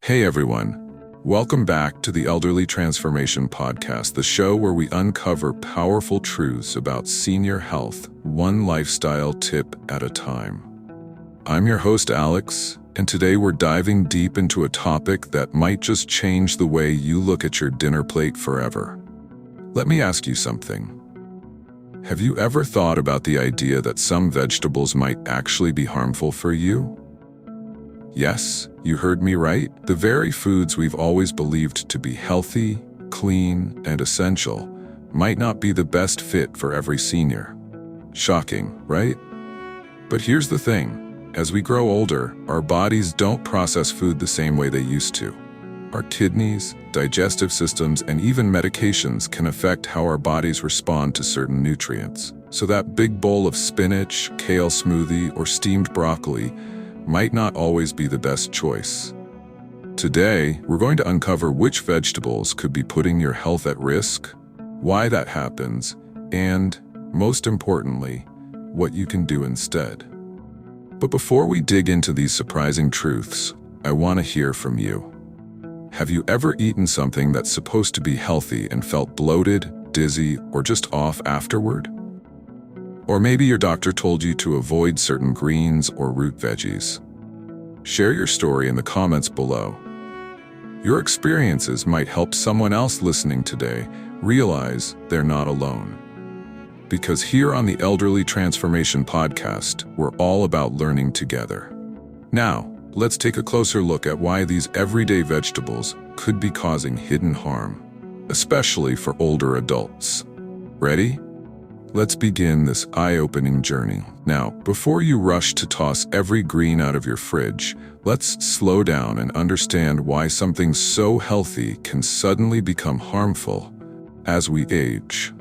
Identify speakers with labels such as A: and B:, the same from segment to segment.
A: Hey everyone, welcome back to the Elderly Transformation Podcast, the show where we uncover powerful truths about senior health, one lifestyle tip at a time. I'm your host Alex, and today we're diving deep into a topic that might just change the way you look at your dinner plate forever. Let me ask you something. Have you ever thought about the idea that some vegetables might actually be harmful for you? Yes, you heard me right. The very foods we've always believed to be healthy, clean, and essential might not be the best fit for every senior. Shocking, right? But here's the thing. As we grow older, our bodies don't process food the same way they used to. Our kidneys, digestive systems, and even medications can affect how our bodies respond to certain nutrients. So that big bowl of spinach, kale smoothie, or steamed broccoli might not always be the best choice. Today, we're going to uncover which vegetables could be putting your health at risk, why that happens, and, most importantly, what you can do instead. But before we dig into these surprising truths, I want to hear from you. Have you ever eaten something that's supposed to be healthy and felt bloated, dizzy, or just off afterward? Or maybe your doctor told you to avoid certain greens or root veggies. Share your story in the comments below. Your experiences might help someone else listening today realize they're not alone. Because here on the Elderly Transformation Podcast, we're all about learning together. Now, let's take a closer look at why these everyday vegetables could be causing hidden harm, especially for older adults. Ready? Let's begin this eye-opening journey. Now, before you rush to toss every green out of your fridge, let's slow down and understand why something so healthy can suddenly become harmful as we age.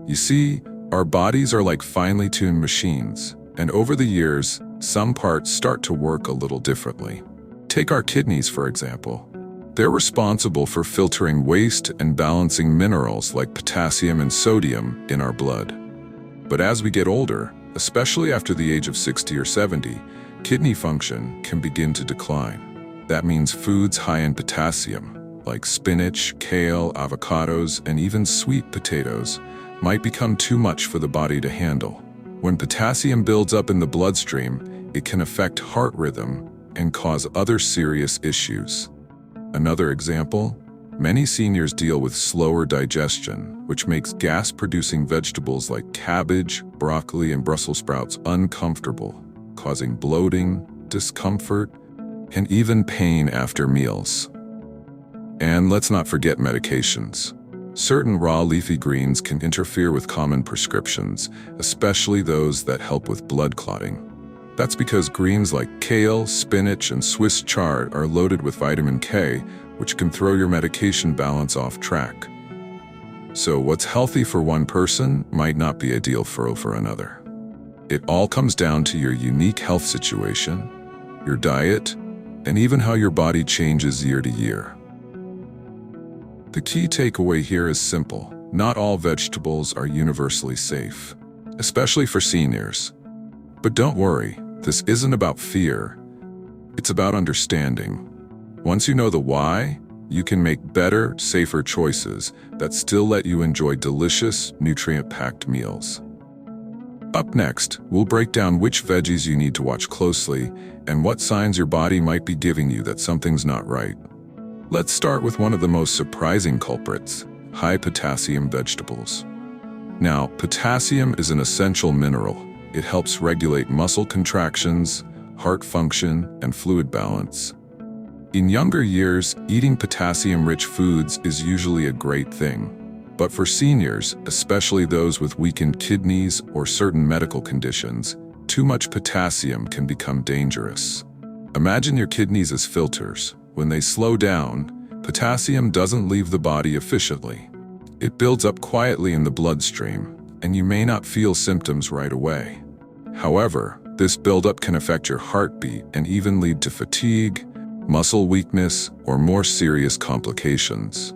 A: You see, our bodies are like finely tuned machines, and over the years, some parts start to work a little differently. Take our kidneys, for example. They're responsible for filtering waste and balancing minerals like potassium and sodium in our blood. But as we get older, especially after the age of 60 or 70, kidney function can begin to decline. That means foods high in potassium, like spinach, kale, avocados, and even sweet potatoes, might become too much for the body to handle. When potassium builds up in the bloodstream, it can affect heart rhythm and cause other serious issues. Another example, many seniors deal with slower digestion, which makes gas-producing vegetables like cabbage, broccoli, and Brussels sprouts uncomfortable, causing bloating, discomfort, and even pain after meals. And let's not forget medications. Certain raw leafy greens can interfere with common prescriptions, especially those that help with blood clotting. That's because greens like kale, spinach, and Swiss chard are loaded with vitamin K, which can throw your medication balance off track. So what's healthy for one person might not be ideal for another. It all comes down to your unique health situation, your diet, and even how your body changes year to year. The key takeaway here is simple. Not all vegetables are universally safe, especially for seniors. But don't worry. This isn't about fear, it's about understanding. Once you know the why, you can make better, safer choices that still let you enjoy delicious, nutrient-packed meals. Up next, we'll break down which veggies you need to watch closely and what signs your body might be giving you that something's not right. Let's start with one of the most surprising culprits, high-potassium vegetables. Now, potassium is an essential mineral. It helps regulate muscle contractions, heart function, and fluid balance. In younger years, eating potassium-rich foods is usually a great thing. But for seniors, especially those with weakened kidneys or certain medical conditions, too much potassium can become dangerous. Imagine your kidneys as filters. When they slow down, potassium doesn't leave the body efficiently. It builds up quietly in the bloodstream, and you may not feel symptoms right away. However, this buildup can affect your heartbeat and even lead to fatigue, muscle weakness, or more serious complications.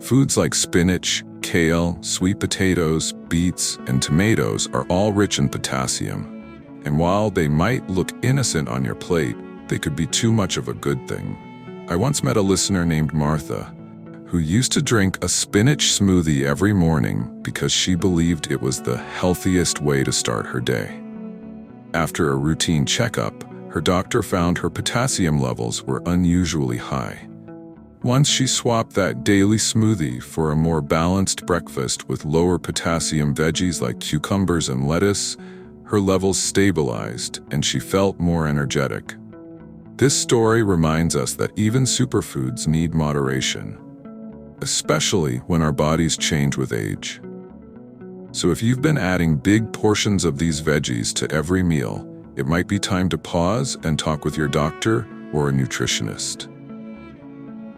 A: Foods like spinach, kale, sweet potatoes, beets, and tomatoes are all rich in potassium. And while they might look innocent on your plate, they could be too much of a good thing. I once met a listener named Martha, who used to drink a spinach smoothie every morning because she believed it was the healthiest way to start her day. After a routine checkup, her doctor found her potassium levels were unusually high. Once she swapped that daily smoothie for a more balanced breakfast with lower potassium veggies like cucumbers and lettuce, her levels stabilized and she felt more energetic. This story reminds us that even superfoods need moderation, especially when our bodies change with age. So if you've been adding big portions of these veggies to every meal, it might be time to pause and talk with your doctor or a nutritionist.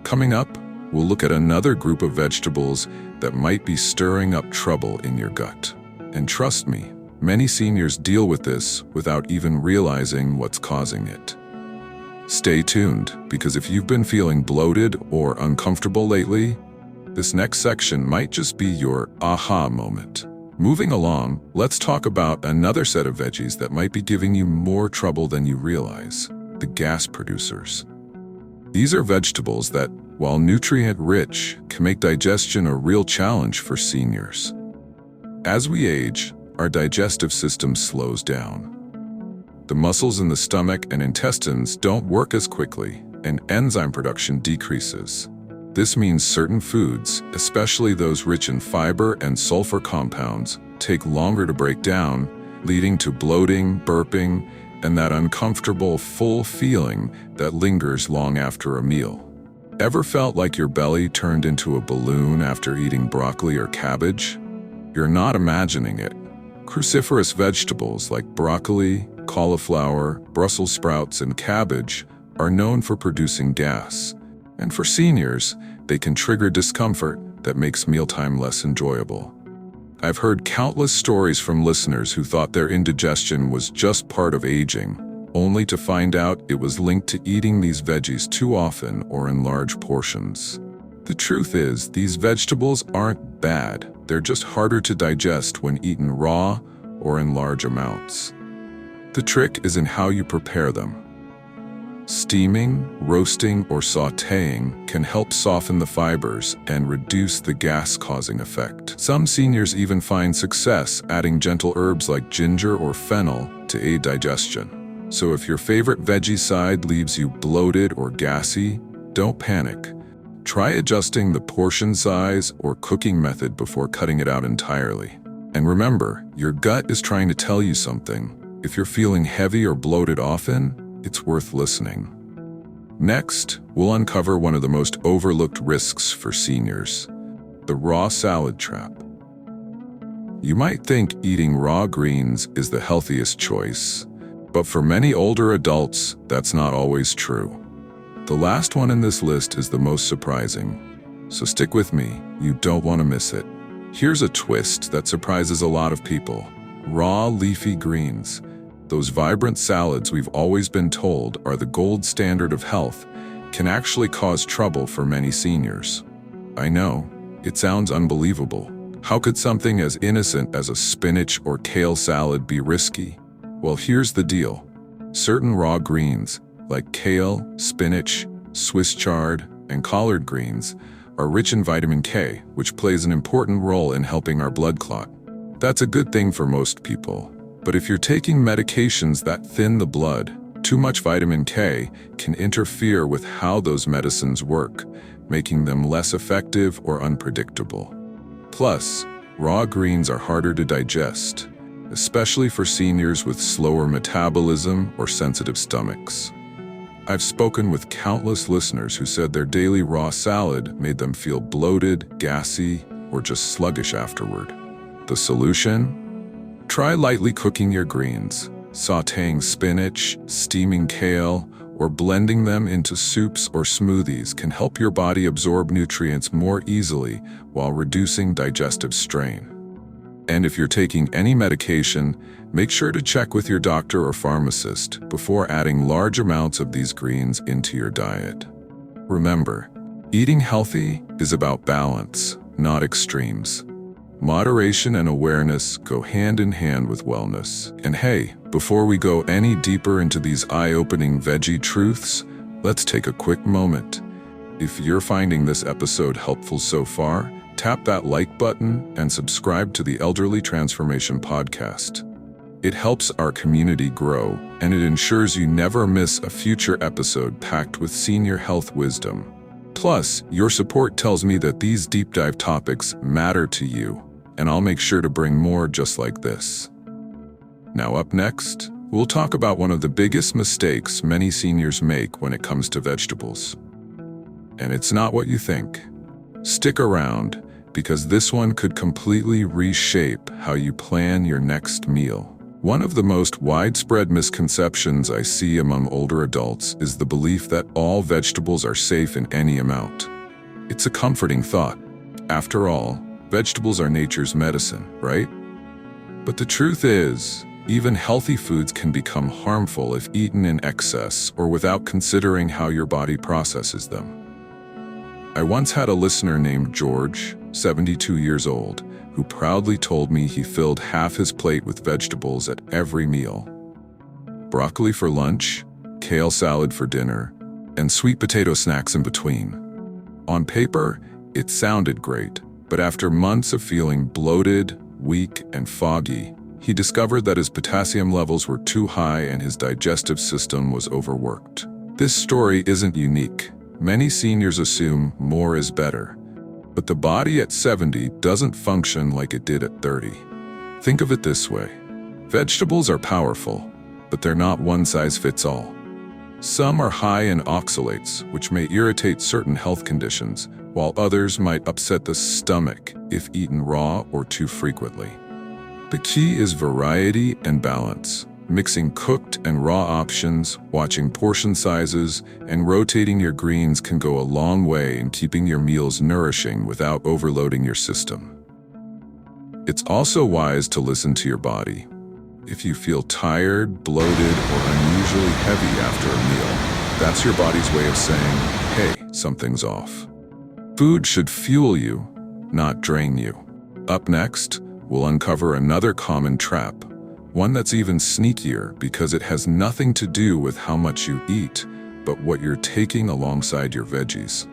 A: Coming up, we'll look at another group of vegetables that might be stirring up trouble in your gut. And trust me, many seniors deal with this without even realizing what's causing it. Stay tuned, because if you've been feeling bloated or uncomfortable lately, this next section might just be your aha moment. Moving along, let's talk about another set of veggies that might be giving you more trouble than you realize: the gas producers. These are vegetables that, while nutrient-rich, can make digestion a real challenge for seniors. As we age, our digestive system slows down. The muscles in the stomach and intestines don't work as quickly, and enzyme production decreases. This means certain foods, especially those rich in fiber and sulfur compounds, take longer to break down, leading to bloating, burping, and that uncomfortable, full feeling that lingers long after a meal. Ever felt like your belly turned into a balloon after eating broccoli or cabbage? You're not imagining it. Cruciferous vegetables like broccoli, cauliflower, Brussels sprouts, and cabbage are known for producing gas. And for seniors, they can trigger discomfort that makes mealtime less enjoyable. I've heard countless stories from listeners who thought their indigestion was just part of aging, only to find out it was linked to eating these veggies too often or in large portions. The truth is, these vegetables aren't bad. They're just harder to digest when eaten raw or in large amounts. The trick is in how you prepare them. Steaming, roasting, or sautéing can help soften the fibers and reduce the gas-causing effect. Some seniors even find success adding gentle herbs like ginger or fennel to aid digestion. So if your favorite veggie side leaves you bloated or gassy, don't panic. Try adjusting the portion size or cooking method before cutting it out entirely. And remember, your gut is trying to tell you something. If you're feeling heavy or bloated often, it's worth listening. Next, we'll uncover one of the most overlooked risks for seniors: the raw salad trap. You might think eating raw greens is the healthiest choice, but for many older adults, that's not always true. The last one in this list is the most surprising, so stick with me, you don't want to miss it. Here's a twist that surprises a lot of people: raw leafy greens. Those vibrant salads we've always been told are the gold standard of health can actually cause trouble for many seniors. I know, it sounds unbelievable. How could something as innocent as a spinach or kale salad be risky? Well, here's the deal. Certain raw greens, like kale, spinach, Swiss chard, and collard greens, are rich in vitamin K, which plays an important role in helping our blood clot. That's a good thing for most people. But if you're taking medications that thin the blood, too much vitamin K can interfere with how those medicines work, making them less effective or unpredictable. Plus, raw greens are harder to digest, especially for seniors with slower metabolism or sensitive stomachs. I've spoken with countless listeners who said their daily raw salad made them feel bloated, gassy, or just sluggish afterward. The solution? Try lightly cooking your greens, sautéing spinach, steaming kale, or blending them into soups or smoothies can help your body absorb nutrients more easily while reducing digestive strain. And if you're taking any medication, make sure to check with your doctor or pharmacist before adding large amounts of these greens into your diet. Remember, eating healthy is about balance, not extremes. Moderation and awareness go hand in hand with wellness. And hey, before we go any deeper into these eye-opening veggie truths, Let's take a quick moment. If you're finding this episode helpful so far, tap that like button and subscribe to the Elderly Transformation Podcast. It helps our community grow, and it ensures you never miss a future episode packed with senior health wisdom. Plus, your support tells me that these deep dive topics matter to you, and I'll make sure to bring more just like this. Now up next, we'll talk about one of the biggest mistakes many seniors make when it comes to vegetables. And it's not what you think. Stick around, because this one could completely reshape how you plan your next meal. One of the most widespread misconceptions I see among older adults is the belief that all vegetables are safe in any amount. It's a comforting thought. After all, vegetables are nature's medicine, right? But the truth is, even healthy foods can become harmful if eaten in excess or without considering how your body processes them. I once had a listener named George, 72 years old, who proudly told me he filled half his plate with vegetables at every meal. Broccoli for lunch, kale salad for dinner, and sweet potato snacks in between. On paper, it sounded great, but after months of feeling bloated, weak, and foggy, he discovered that his potassium levels were too high and his digestive system was overworked. This story isn't unique. Many seniors assume more is better. But the body at 70 doesn't function like it did at 30. Think of it this way. Vegetables are powerful, but they're not one size fits all. Some are high in oxalates, which may irritate certain health conditions, while others might upset the stomach if eaten raw or too frequently. The key is variety and balance. Mixing cooked and raw options, watching portion sizes, and rotating your greens can go a long way in keeping your meals nourishing without overloading your system. It's also wise to listen to your body. If you feel tired, bloated, or unusually heavy after a meal, that's your body's way of saying, hey, something's off. Food should fuel you, not drain you. Up next, we'll uncover another common trap. One that's even sneakier because it has nothing to do with how much you eat, but what you're taking alongside your veggies.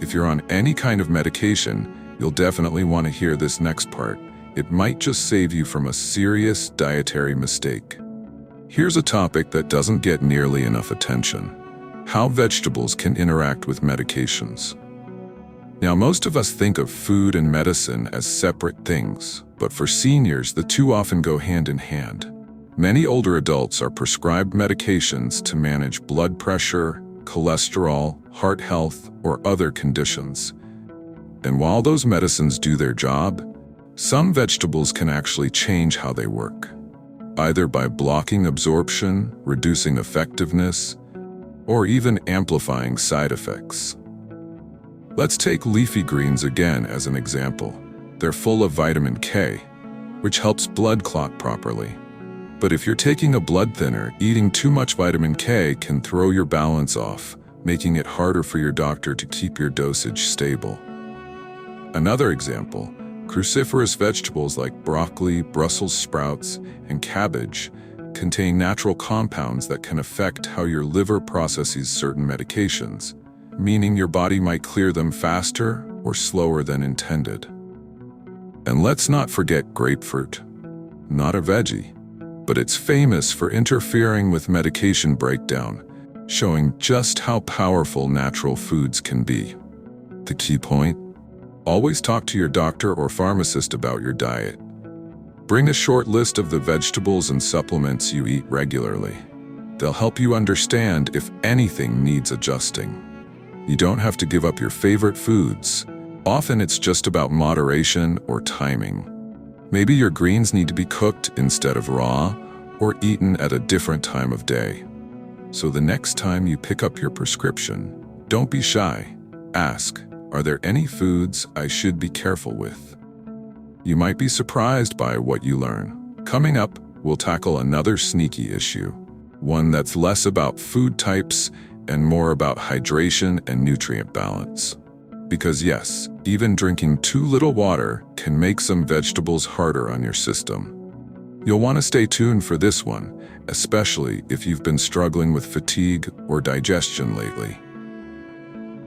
A: If you're on any kind of medication, you'll definitely want to hear this next part. It might just save you from a serious dietary mistake. Here's a topic that doesn't get nearly enough attention: how vegetables can interact with medications. Now, most of us think of food and medicine as separate things, but for seniors, the two often go hand in hand. Many older adults are prescribed medications to manage blood pressure, cholesterol, heart health, or other conditions. And while those medicines do their job, some vegetables can actually change how they work, either by blocking absorption, reducing effectiveness, or even amplifying side effects. Let's take leafy greens again as an example. They're full of vitamin K, which helps blood clot properly. But if you're taking a blood thinner, eating too much vitamin K can throw your balance off, making it harder for your doctor to keep your dosage stable. Another example, cruciferous vegetables like broccoli, Brussels sprouts, and cabbage contain natural compounds that can affect how your liver processes certain medications, meaning your body might clear them faster or slower than intended. And let's not forget grapefruit. Not a veggie, but it's famous for interfering with medication breakdown, showing just how powerful natural foods can be. The key point? Always talk to your doctor or pharmacist about your diet. Bring a short list of the vegetables and supplements you eat regularly. They'll help you understand if anything needs adjusting. You don't have to give up your favorite foods. Often it's just about moderation or timing. Maybe your greens need to be cooked instead of raw, or eaten at a different time of day. So the next time you pick up your prescription, don't be shy. Ask, are there any foods I should be careful with? You might be surprised by what you learn. Coming up, we'll tackle another sneaky issue, one that's less about food types and more about hydration and nutrient balance. Because yes, even drinking too little water can make some vegetables harder on your system. You'll want to stay tuned for this one, especially if you've been struggling with fatigue or digestion lately.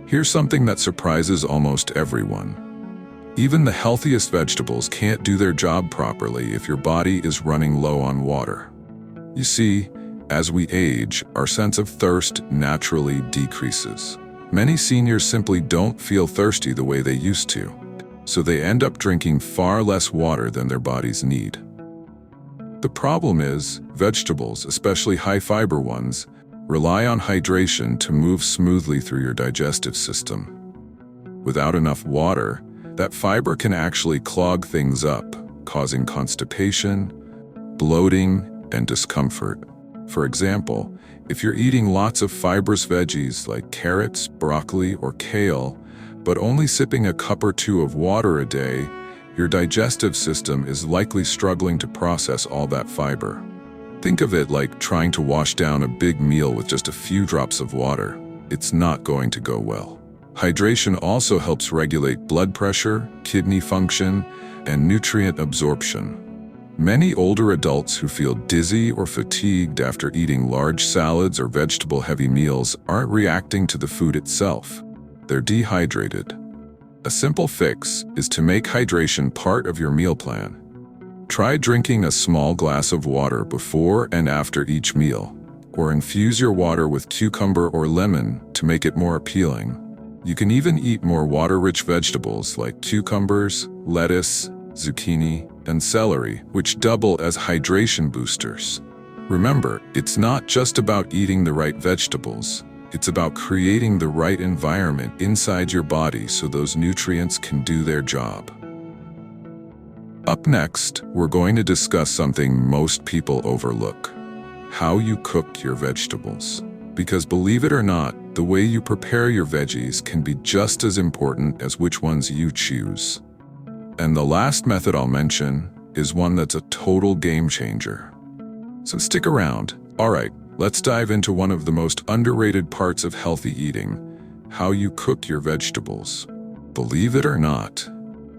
A: Here's something that surprises almost everyone. Even the healthiest vegetables can't do their job properly if your body is running low on water. You see, as we age, our sense of thirst naturally decreases. Many seniors simply don't feel thirsty the way they used to, so they end up drinking far less water than their bodies need. The problem is, vegetables, especially high-fiber ones, rely on hydration to move smoothly through your digestive system. Without enough water, that fiber can actually clog things up, causing constipation, bloating, and discomfort. For example, if you're eating lots of fibrous veggies like carrots, broccoli, or kale, but only sipping a cup or two of water a day, your digestive system is likely struggling to process all that fiber. Think of it like trying to wash down a big meal with just a few drops of water. It's not going to go well. Hydration also helps regulate blood pressure, kidney function, and nutrient absorption. Many older adults who feel dizzy or fatigued after eating large salads or vegetable-heavy meals aren't reacting to the food itself. They're dehydrated. A simple fix is to make hydration part of your meal plan. Try drinking a small glass of water before and after each meal, or infuse your water with cucumber or lemon to make it more appealing. You can even eat more water-rich vegetables like cucumbers, lettuce, zucchini, and celery, which double as hydration boosters. Remember, it's not just about eating the right vegetables. It's about creating the right environment inside your body so those nutrients can do their job. Up next, we're going to discuss something most people overlook: how you cook your vegetables. Because believe it or not, the way you prepare your veggies can be just as important as which ones you choose. And the last method I'll mention is one that's a total game changer. So stick around. All right, let's dive into one of the most underrated parts of healthy eating: how you cook your vegetables. Believe it or not,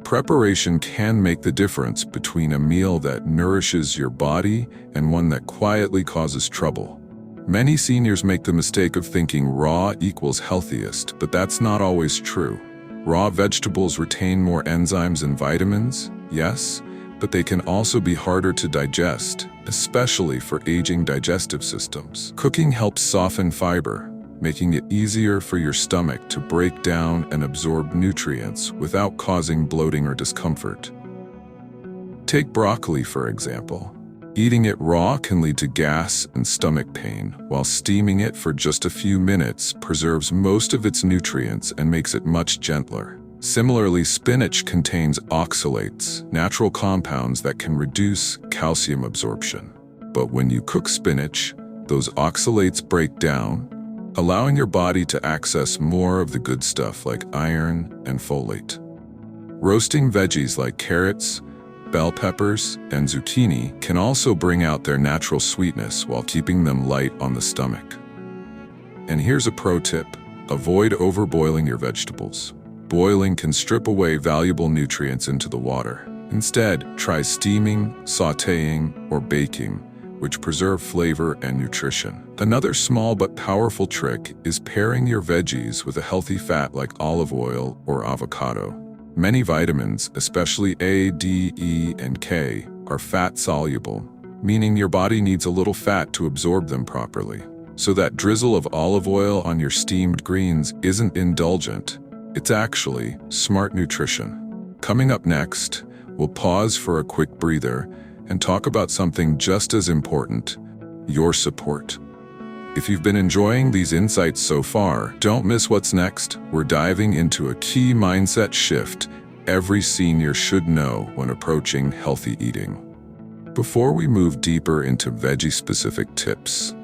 A: preparation can make the difference between a meal that nourishes your body and one that quietly causes trouble. Many seniors make the mistake of thinking raw equals healthiest, but that's not always true. Raw vegetables retain more enzymes and vitamins, yes, but they can also be harder to digest, especially for aging digestive systems. Cooking helps soften fiber, making it easier for your stomach to break down and absorb nutrients without causing bloating or discomfort. Take broccoli, for example. Eating it raw can lead to gas and stomach pain, while steaming it for just a few minutes preserves most of its nutrients and makes it much gentler. Similarly, spinach contains oxalates, natural compounds that can reduce calcium absorption. But when you cook spinach, those oxalates break down, allowing your body to access more of the good stuff like iron and folate. Roasting veggies like carrots, bell peppers, and zucchini can also bring out their natural sweetness while keeping them light on the stomach. And here's a pro tip: avoid overboiling your vegetables. Boiling can strip away valuable nutrients into the water. Instead, try steaming, sautéing, or baking, which preserve flavor and nutrition. Another small but powerful trick is pairing your veggies with a healthy fat like olive oil or avocado. Many vitamins, especially A, D, E, and K, are fat-soluble, meaning your body needs a little fat to absorb them properly. So that drizzle of olive oil on your steamed greens isn't indulgent. It's actually smart nutrition. Coming up next, we'll pause for a quick breather and talk about something just as important: your support. If you've been enjoying these insights so far, don't miss what's next. We're diving into a key mindset shift every senior should know when approaching healthy eating. Before we move deeper into veggie-specific tips,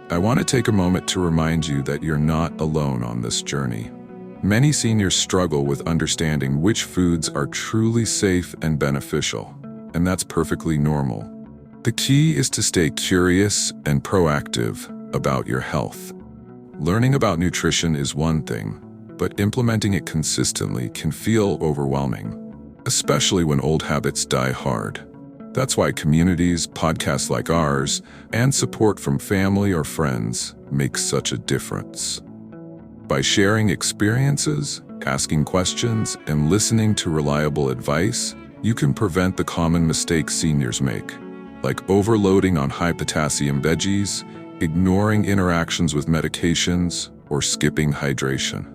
A: I want to take a moment to remind you that you're not alone on this journey. Many seniors struggle with understanding which foods are truly safe and beneficial, and that's perfectly normal. The key is to stay curious and proactive about your health. Learning about nutrition is one thing, but implementing it consistently can feel overwhelming, especially when old habits die hard. That's why communities, podcasts like ours, and support from family or friends make such a difference. By sharing experiences, asking questions, and listening to reliable advice, you can prevent the common mistakes seniors make, like overloading on high-potassium veggies, ignoring interactions with medications, or skipping hydration.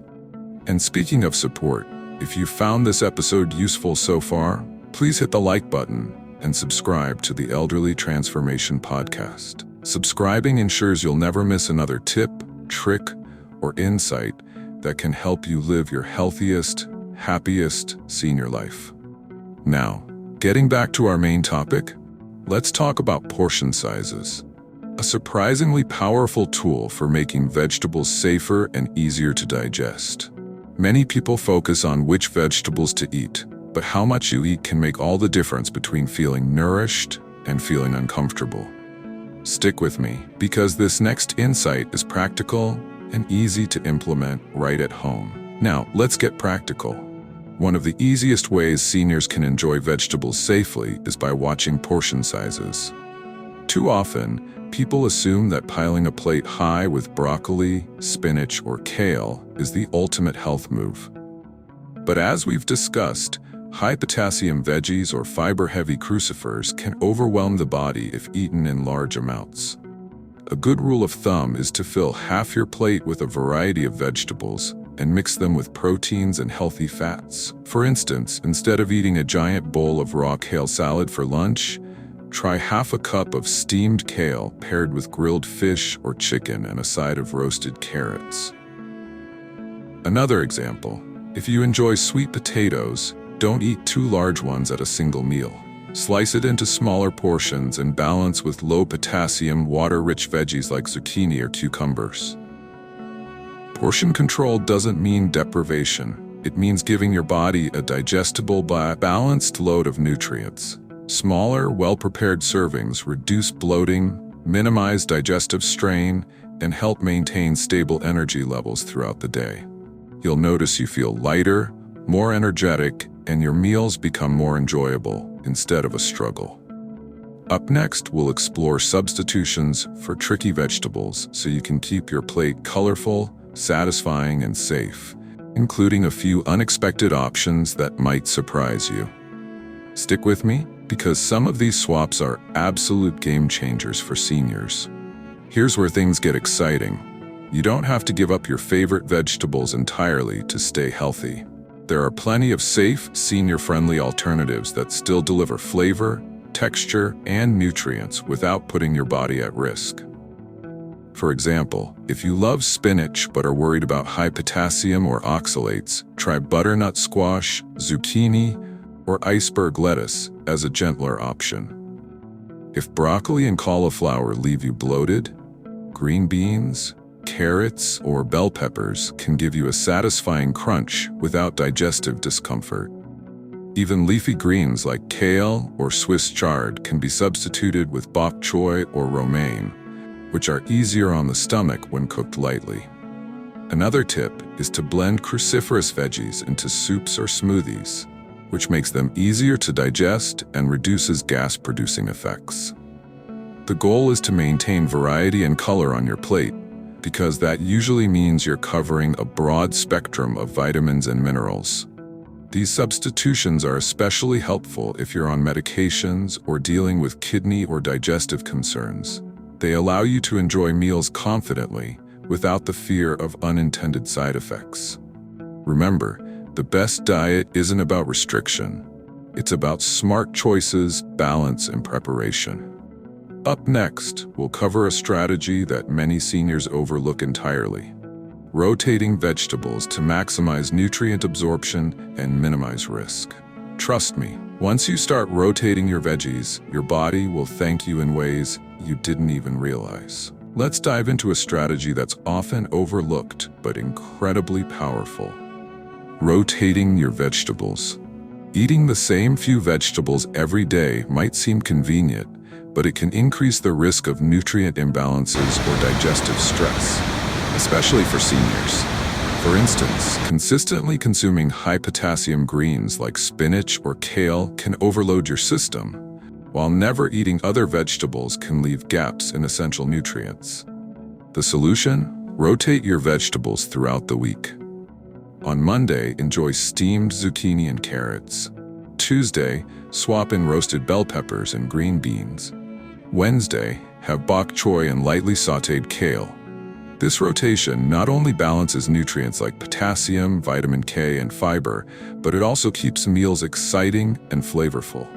A: And speaking of support, if you found this episode useful so far, please hit the like button and subscribe to the Elderly Transformation Podcast. Subscribing ensures you'll never miss another tip, trick, or insight that can help you live your healthiest, happiest senior life. Now, getting back to our main topic, let's talk about portion sizes. A surprisingly powerful tool for making vegetables safer and easier to digest. Many people focus on which vegetables to eat, but how much you eat can make all the difference between feeling nourished and feeling uncomfortable. Stick with me, because this next insight is practical and easy to implement right at home. Now, let's get practical. One of the easiest ways seniors can enjoy vegetables safely is by watching portion sizes. Too often, people assume that piling a plate high with broccoli, spinach, or kale is the ultimate health move. But as we've discussed, high-potassium veggies or fiber-heavy crucifers can overwhelm the body if eaten in large amounts. A good rule of thumb is to fill half your plate with a variety of vegetables and mix them with proteins and healthy fats. For instance, instead of eating a giant bowl of raw kale salad for lunch, try half a cup of steamed kale paired with grilled fish or chicken and a side of roasted carrots. Another example, if you enjoy sweet potatoes, don't eat two large ones at a single meal. Slice it into smaller portions and balance with low-potassium, water-rich veggies like zucchini or cucumbers. Portion control doesn't mean deprivation. It means giving your body a digestible, balanced load of nutrients. Smaller, well-prepared servings reduce bloating, minimize digestive strain, and help maintain stable energy levels throughout the day. You'll notice you feel lighter, more energetic, and your meals become more enjoyable instead of a struggle. Up next, we'll explore substitutions for tricky vegetables so you can keep your plate colorful, satisfying, and safe, including a few unexpected options that might surprise you. Stick with me, because some of these swaps are absolute game changers for seniors. Here's where things get exciting. You don't have to give up your favorite vegetables entirely to stay healthy. There are plenty of safe, senior-friendly alternatives that still deliver flavor, texture, and nutrients without putting your body at risk. For example, if you love spinach but are worried about high potassium or oxalates, try butternut squash, zucchini, or iceberg lettuce as a gentler option. If broccoli and cauliflower leave you bloated, green beans, carrots, or bell peppers can give you a satisfying crunch without digestive discomfort. Even leafy greens like kale or Swiss chard can be substituted with bok choy or romaine, which are easier on the stomach when cooked lightly. Another tip is to blend cruciferous veggies into soups or smoothies, which makes them easier to digest and reduces gas-producing effects. The goal is to maintain variety and color on your plate, because that usually means you're covering a broad spectrum of vitamins and minerals. These substitutions are especially helpful if you're on medications or dealing with kidney or digestive concerns. They allow you to enjoy meals confidently without the fear of unintended side effects. Remember, the best diet isn't about restriction. It's about smart choices, balance, and preparation. Up next, we'll cover a strategy that many seniors overlook entirely: rotating vegetables to maximize nutrient absorption and minimize risk. Trust me, once you start rotating your veggies, your body will thank you in ways you didn't even realize. Let's dive into a strategy that's often overlooked but incredibly powerful: rotating your vegetables. Eating the same few vegetables every day might seem convenient, but it can increase the risk of nutrient imbalances or digestive stress, especially for seniors. For instance, consistently consuming high-potassium greens like spinach or kale can overload your system, while never eating other vegetables can leave gaps in essential nutrients. The solution? Rotate your vegetables throughout the week. On Monday, enjoy steamed zucchini and carrots. Tuesday, swap in roasted bell peppers and green beans. Wednesday, have bok choy and lightly sautéed kale. This rotation not only balances nutrients like potassium, vitamin K, and fiber, but it also keeps meals exciting and flavorful.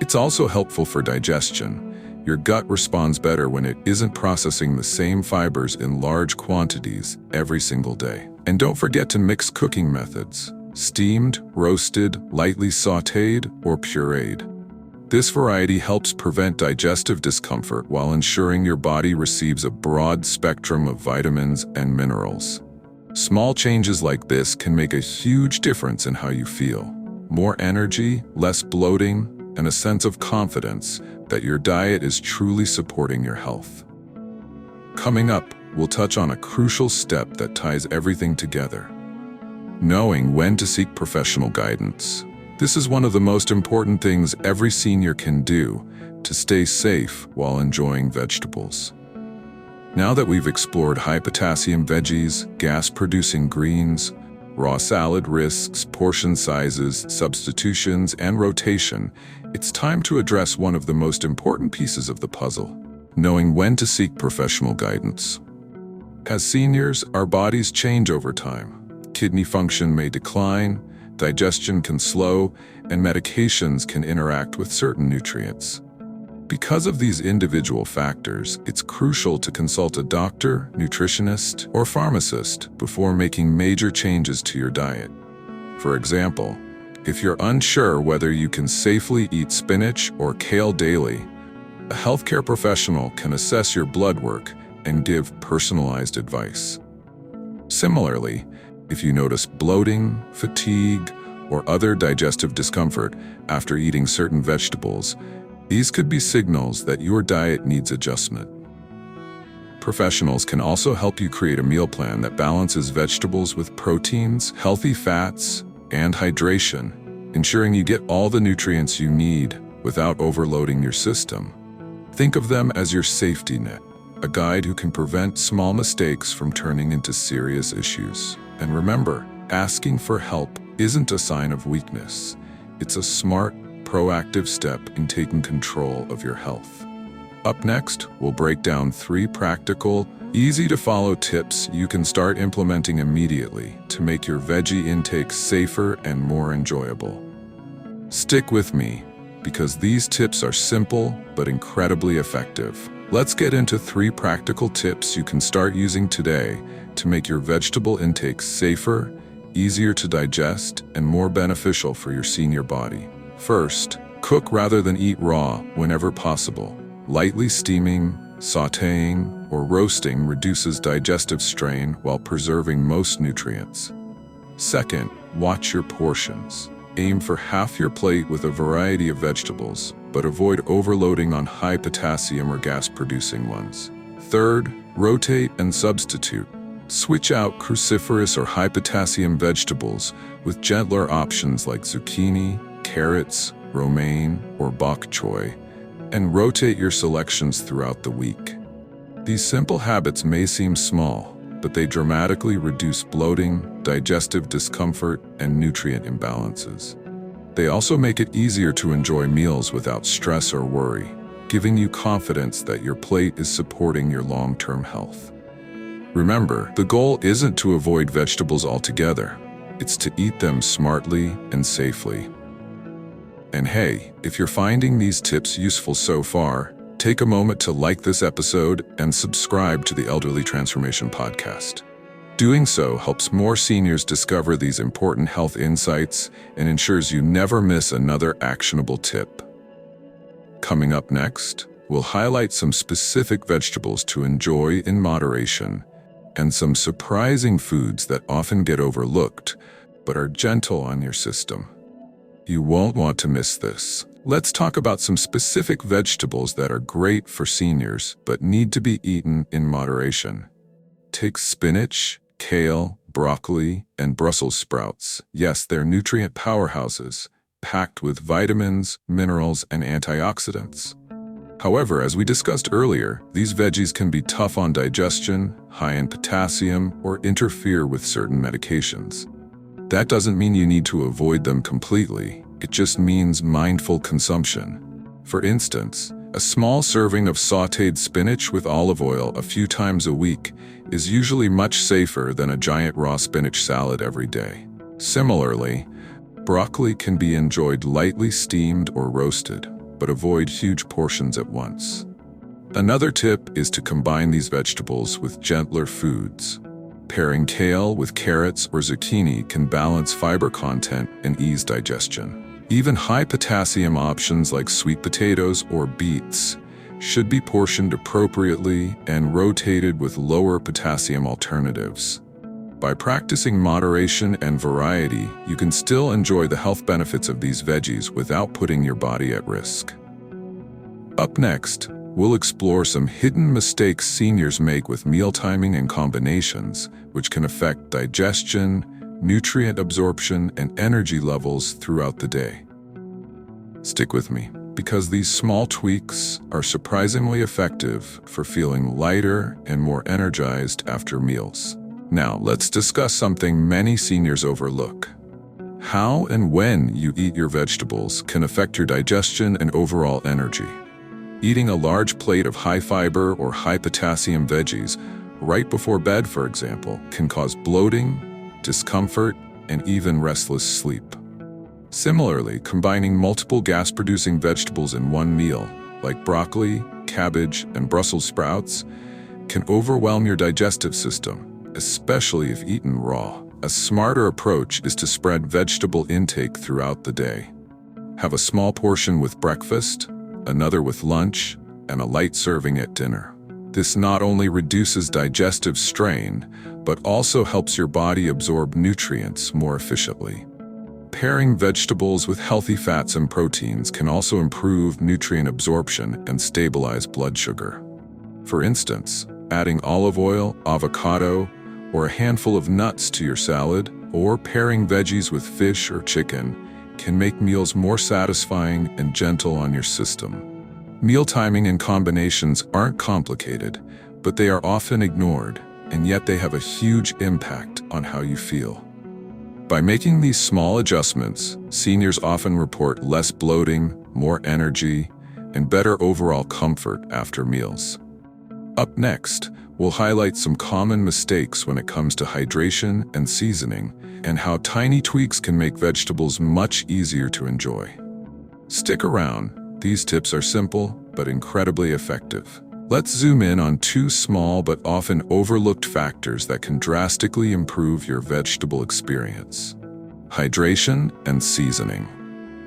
A: It's also helpful for digestion. Your gut responds better when it isn't processing the same fibers in large quantities every single day. And don't forget to mix cooking methods: steamed, roasted, lightly sautéed, or pureed. This variety helps prevent digestive discomfort while ensuring your body receives a broad spectrum of vitamins and minerals. Small changes like this can make a huge difference in how you feel. More energy, less bloating, and a sense of confidence that your diet is truly supporting your health. Coming up, we'll touch on a crucial step that ties everything together: knowing when to seek professional guidance. This is one of the most important things every senior can do to stay safe while enjoying vegetables. Now that we've explored high-potassium veggies, gas-producing greens, raw salad risks, portion sizes, substitutions, and rotation, it's time to address one of the most important pieces of the puzzle: knowing when to seek professional guidance. As seniors, our bodies change over time. Kidney function may decline, digestion can slow, and medications can interact with certain nutrients. Because of these individual factors, it's crucial to consult a doctor, nutritionist, or pharmacist before making major changes to your diet. For example, if you're unsure whether you can safely eat spinach or kale daily, a healthcare professional can assess your blood work and give personalized advice. Similarly, if you notice bloating, fatigue, or other digestive discomfort after eating certain vegetables, these could be signals that your diet needs adjustment. Professionals can also help you create a meal plan that balances vegetables with proteins, healthy fats, and hydration, ensuring you get all the nutrients you need without overloading your system. Think of them as your safety net, a guide who can prevent small mistakes from turning into serious issues. And remember, asking for help isn't a sign of weakness. It's a smart, proactive step in taking control of your health. Up next, we'll break down 3 practical, easy-to-follow tips you can start implementing immediately to make your veggie intake safer and more enjoyable. Stick with me, because these tips are simple but incredibly effective. Let's get into 3 practical tips you can start using today to make your vegetable intake safer, easier to digest, and more beneficial for your senior body. First, cook rather than eat raw whenever possible. Lightly steaming, sautéing, or roasting reduces digestive strain while preserving most nutrients. Second, watch your portions. Aim for half your plate with a variety of vegetables, but avoid overloading on high potassium or gas-producing ones. Third, rotate and substitute. Switch out cruciferous or high-potassium vegetables with gentler options like zucchini, carrots, romaine, or bok choy, and rotate your selections throughout the week. These simple habits may seem small, but they dramatically reduce bloating, digestive discomfort, and nutrient imbalances. They also make it easier to enjoy meals without stress or worry, giving you confidence that your plate is supporting your long-term health. Remember, the goal isn't to avoid vegetables altogether. It's to eat them smartly and safely. And hey, if you're finding these tips useful so far, take a moment to like this episode and subscribe to the Elderly Transformation Podcast. Doing so helps more seniors discover these important health insights and ensures you never miss another actionable tip. Coming up next, we'll highlight some specific vegetables to enjoy in moderation and some surprising foods that often get overlooked but are gentle on your system. You won't want to miss this. Let's talk about some specific vegetables that are great for seniors but need to be eaten in moderation. Take spinach, kale, broccoli, and Brussels sprouts. Yes, they're nutrient powerhouses, packed with vitamins, minerals, and antioxidants. However, as we discussed earlier, these veggies can be tough on digestion, high in potassium, or interfere with certain medications. That doesn't mean you need to avoid them completely. It just means mindful consumption. For instance, a small serving of sautéed spinach with olive oil a few times a week is usually much safer than a giant raw spinach salad every day. Similarly, broccoli can be enjoyed lightly steamed or roasted, but avoid huge portions at once. Another tip is to combine these vegetables with gentler foods. Pairing kale with carrots or zucchini can balance fiber content and ease digestion. Even high-potassium options like sweet potatoes or beets should be portioned appropriately and rotated with lower potassium alternatives. By practicing moderation and variety, you can still enjoy the health benefits of these veggies without putting your body at risk. Up next, we'll explore some hidden mistakes seniors make with meal timing and combinations, which can affect digestion, nutrient absorption, and energy levels throughout the day. Stick with me, because these small tweaks are surprisingly effective for feeling lighter and more energized after meals. Now, let's discuss something many seniors overlook. How and when you eat your vegetables can affect your digestion and overall energy. Eating a large plate of high-fiber or high-potassium veggies right before bed, for example, can cause bloating, discomfort, and even restless sleep. Similarly, combining multiple gas-producing vegetables in one meal, like broccoli, cabbage, and Brussels sprouts, can overwhelm your digestive system, especially if eaten raw. A smarter approach is to spread vegetable intake throughout the day. Have a small portion with breakfast, another with lunch, and a light serving at dinner. This not only reduces digestive strain, but also helps your body absorb nutrients more efficiently. Pairing vegetables with healthy fats and proteins can also improve nutrient absorption and stabilize blood sugar. For instance, adding olive oil, avocado, or a handful of nuts to your salad, or pairing veggies with fish or chicken can make meals more satisfying and gentle on your system. Meal timing and combinations aren't complicated, but they are often ignored, and yet they have a huge impact on how you feel. By making these small adjustments, seniors often report less bloating, more energy, and better overall comfort after meals. Up next, we'll highlight some common mistakes when it comes to hydration and seasoning, and how tiny tweaks can make vegetables much easier to enjoy. Stick around. These tips are simple, but incredibly effective. Let's zoom in on two small but often overlooked factors that can drastically improve your vegetable experience: hydration and seasoning.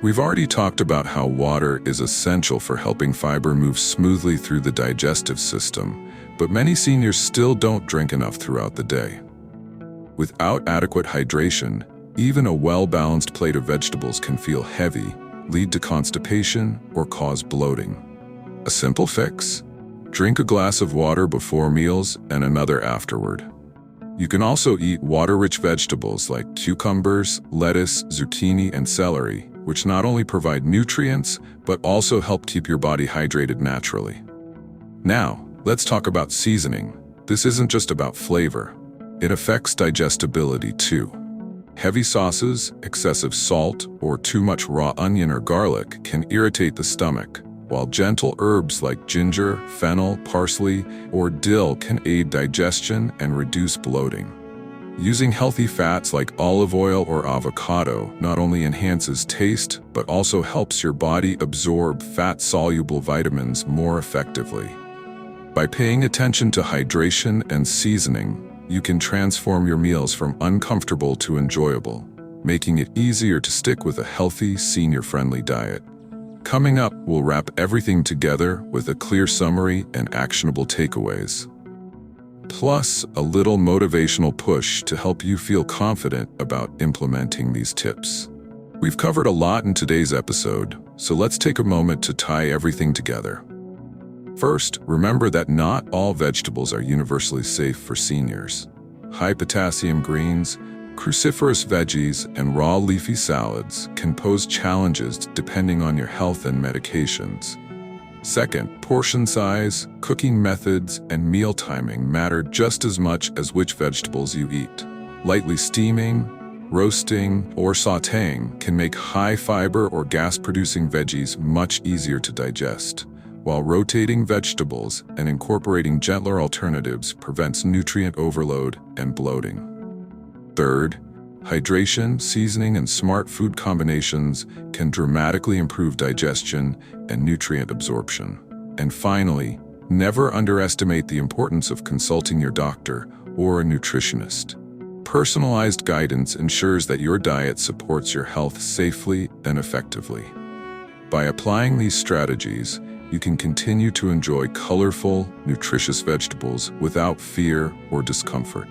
A: We've already talked about how water is essential for helping fiber move smoothly through the digestive system, but many seniors still don't drink enough throughout the day. Without adequate hydration, even a well-balanced plate of vegetables can feel heavy, lead to constipation, or cause bloating. A simple fix: drink a glass of water before meals and another afterward. You can also eat water-rich vegetables like cucumbers, lettuce, zucchini, and celery, which not only provide nutrients, but also help keep your body hydrated naturally. Now, let's talk about seasoning. This isn't just about flavor. It affects digestibility too. Heavy sauces, excessive salt, or too much raw onion or garlic can irritate the stomach, while gentle herbs like ginger, fennel, parsley, or dill can aid digestion and reduce bloating. Using healthy fats like olive oil or avocado not only enhances taste, but also helps your body absorb fat-soluble vitamins more effectively. By paying attention to hydration and seasoning, you can transform your meals from uncomfortable to enjoyable, making it easier to stick with a healthy, senior-friendly diet. Coming up, we'll wrap everything together with a clear summary and actionable takeaways, plus a little motivational push to help you feel confident about implementing these tips. We've covered a lot in today's episode, so let's take a moment to tie everything together. First, remember that not all vegetables are universally safe for seniors. High-potassium greens, Cruciferous veggies and raw leafy salads can pose challenges depending on your health and medications. Second, portion size, cooking methods, and meal timing matter just as much as which vegetables you eat. Lightly steaming, roasting, or sautéing can make high-fiber or gas-producing veggies much easier to digest, while rotating vegetables and incorporating gentler alternatives prevents nutrient overload and bloating. Third, hydration, seasoning, and smart food combinations can dramatically improve digestion and nutrient absorption. And finally, never underestimate the importance of consulting your doctor or a nutritionist. Personalized guidance ensures that your diet supports your health safely and effectively. By applying these strategies, you can continue to enjoy colorful, nutritious vegetables without fear or discomfort.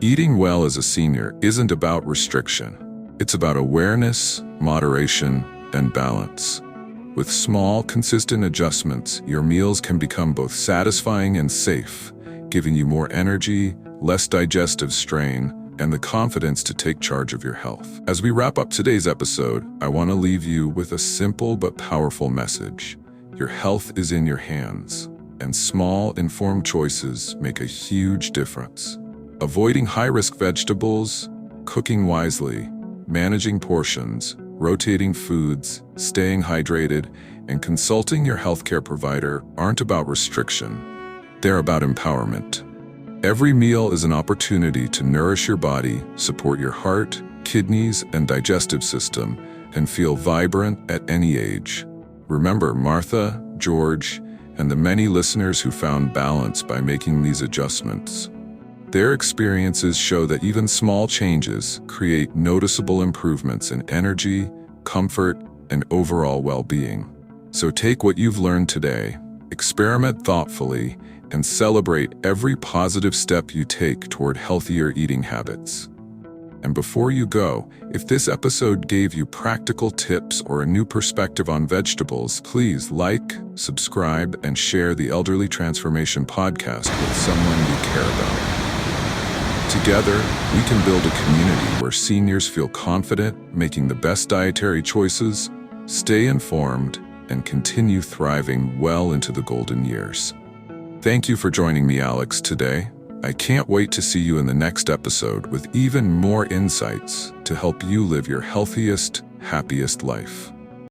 A: Eating well as a senior isn't about restriction. It's about awareness, moderation, and balance. With small, consistent adjustments, your meals can become both satisfying and safe, giving you more energy, less digestive strain, and the confidence to take charge of your health. As we wrap up today's episode, I want to leave you with a simple but powerful message. Your health is in your hands, and small, informed choices make a huge difference. Avoiding high-risk vegetables, cooking wisely, managing portions, rotating foods, staying hydrated, and consulting your healthcare provider aren't about restriction. They're about empowerment. Every meal is an opportunity to nourish your body, support your heart, kidneys, and digestive system, and feel vibrant at any age. Remember Martha, George, and the many listeners who found balance by making these adjustments. Their experiences show that even small changes create noticeable improvements in energy, comfort, and overall well-being. So take what you've learned today, experiment thoughtfully, and celebrate every positive step you take toward healthier eating habits. And before you go, if this episode gave you practical tips or a new perspective on vegetables, please like, subscribe, and share the Elderly Transformation Podcast with someone you care about. Together, we can build a community where seniors feel confident making the best dietary choices, stay informed, and continue thriving well into the golden years. Thank you for joining me, Alex, today. I can't wait to see you in the next episode with even more insights to help you live your healthiest, happiest life.